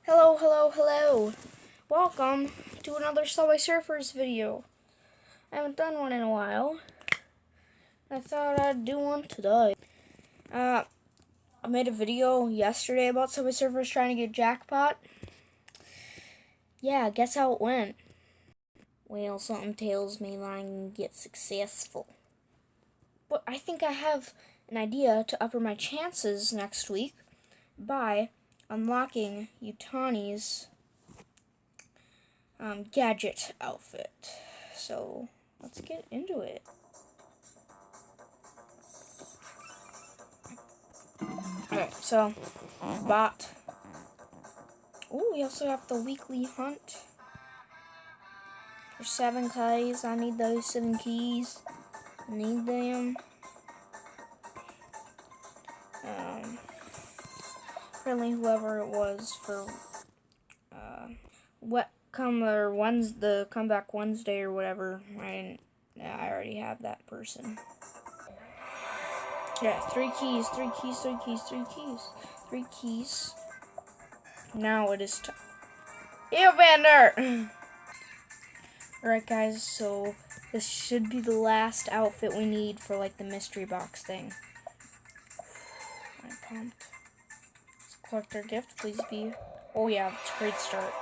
Hello, hello, hello. Welcome to another Subway Surfers video. I haven't done one in a while. I thought I'd do one today. I made a video yesterday about Subway Surfers trying to get jackpot. Yeah, guess how it went? Well, something tells me that I can get successful. But I think I have an idea to upper my chances next week by unlocking Yutani's Gaget outfit. So let's get into it. Alright, so bot. Oh, we also have the weekly hunt for 7 keys. I need those 7 keys. Need them. Apparently, whoever it was for the comeback Wednesday or whatever, I already have that person. Yeah, 3 keys, 3 keys, 3 keys, 3 keys, 3 keys. Now it is time. Evander! Alright, guys, so this should be the last outfit we need for like the mystery box thing. I'm pumped. Let's collect our gift, please be. Oh, yeah, it's a great start.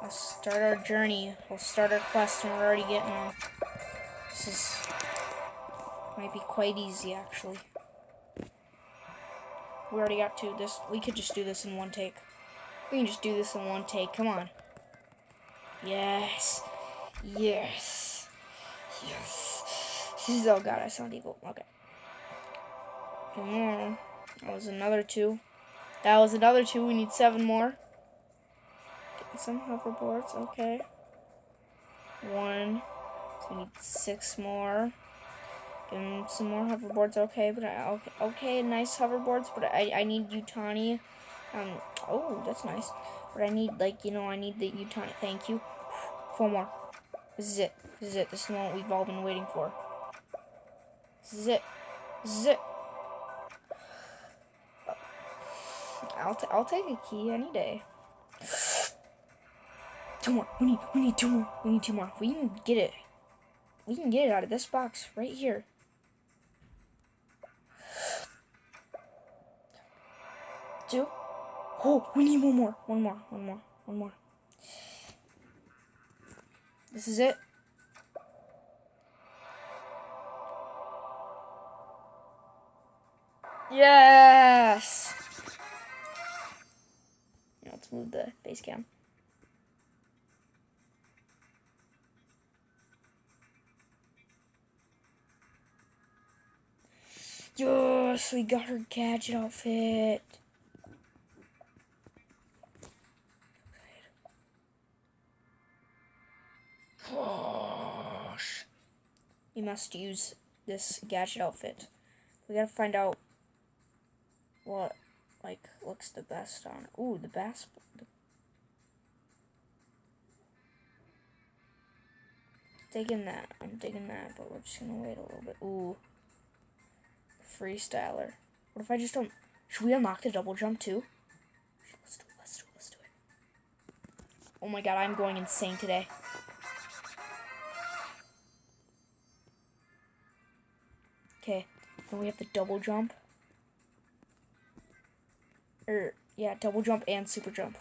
Let's start our journey. We'll start our quest, and we're already getting there. This might be quite easy, actually. We already got 2. We could just do this in one take. We can just do this in one take. Come on. Yes. Yes. Yes. Oh god, I sound evil. Okay. 2 more. That was another 2. That was another 2. We need 7 more. Getting some hoverboards. Okay. 1. So we need 6 more. Getting some more hoverboards. Okay, but okay, nice hoverboards. But I need Yutani. Oh, that's nice. But I need, I need the Yutani. Thank you. 4 more. This is it. This is it. This is the one we've all been waiting for. This is it. This is it. I'll take a key any day. 2 more. We need 2 more. We need 2 more. We can get it. We can get it out of this box right here. 2. Oh, we need 1 more. 1 more. 1 more. 1 more. This is it. Yes! Now let's move the base cam. Yes, we got her gadget outfit. Gosh. We must use this gadget outfit. We gotta find out what, looks the best on it. Ooh, the best. I'm digging that, but we're just gonna wait a little bit. Ooh. Freestyler. What if I just don't... Should we unlock the double jump too? Let's do it, let's do it, let's do it. Oh my god, I'm going insane today. Okay, then we have the double jump. Yeah, double jump and super jump.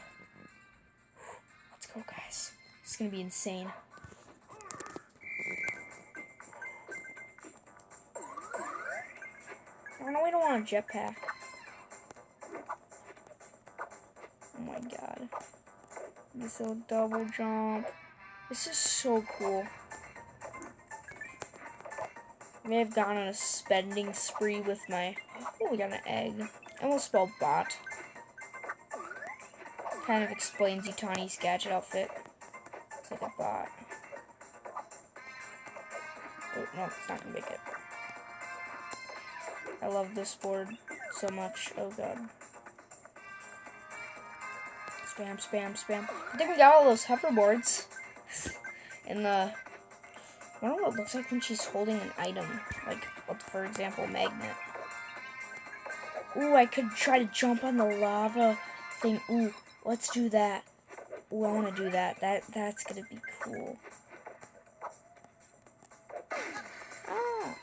Let's go, guys. It's gonna be insane. Oh no, we don't want a jetpack. Oh my god. This little double jump. This is so cool. I may have gone on a spending spree with my... Oh, we got an egg. I almost spelled bot. Kind of explains Yutani's gadget outfit. It's like a bot. Oh, no, it's not gonna make it. I love this board so much. Oh god. Spam, spam, spam. I think we got all those hoverboards. And I wonder what it looks like when she's holding an item. Like, for example, magnet. Ooh, I could try to jump on the lava thing. Ooh, let's do that. Ooh, I want to do that. That's gonna be cool. Ah.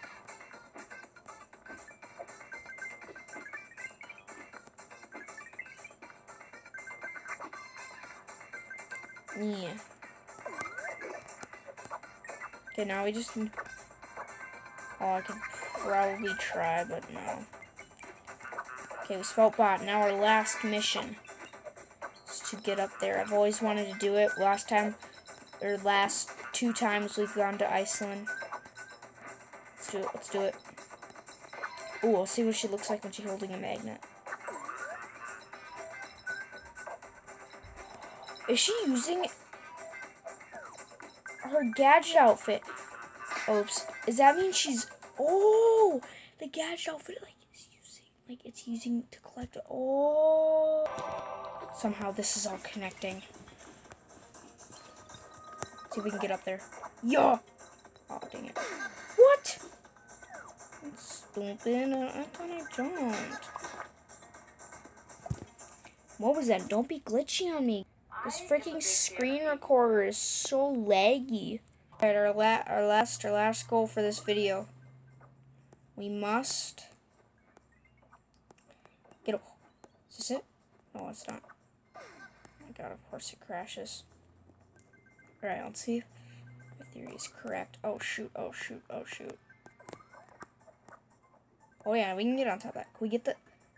Yeah. Okay, now we just... Oh, I could probably try, but no. Okay, we spelled bot. Now our last mission is to get up there. I've always wanted to do it. Last 2 times we've gone to Iceland. Let's do it. Let's do it. Ooh, I'll see what she looks like when she's holding a magnet. Is she using her gadget outfit? Oops. Does that mean she's... Oh! The gadget outfit, it's using to collect... Oh! Somehow this is all connecting. See if we can get up there. Yeah! Oh, dang it. What? That's stupid. I thought I jumped. What was that? Don't be glitchy on me. This freaking screen recorder is so laggy. Alright, our last goal for this video. We must get a... Is this it? No, it's not. Oh my god, of course it crashes. Alright, let's see if my theory is correct. Oh shoot, oh shoot, oh shoot. Oh yeah, we can get on top of that. Can we get the...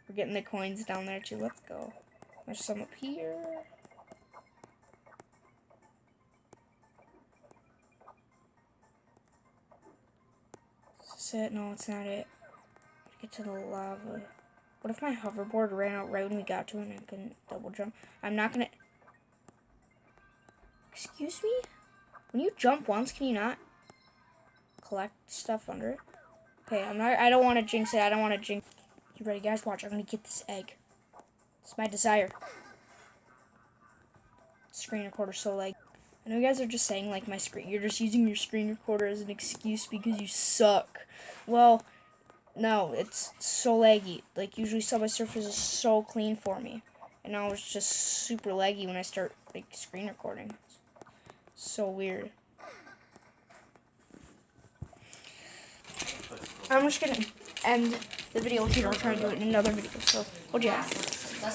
We're getting the coins down there too. Let's go. There's some up here. Is this it? No, it's not it. Get to the lava. What if my hoverboard ran out right when we got to it and I couldn't double jump? I'm not gonna... Excuse me? When you jump once, can you not collect stuff under it? Okay, I don't want to jinx it. I don't want to jinx... You ready, guys? Watch. I'm gonna get this egg. It's my desire. Screen recorder so like... I know you guys are just saying, like, my screen... You're just using your screen recorder as an excuse because you suck. Well... No, it's so laggy. Like, usually Subway Surfers is so clean for me. And now it's just super laggy when I start, like, screen recording. It's so weird. I'm just gonna end the video here. I'll try to do it in another video. So, what'd you have?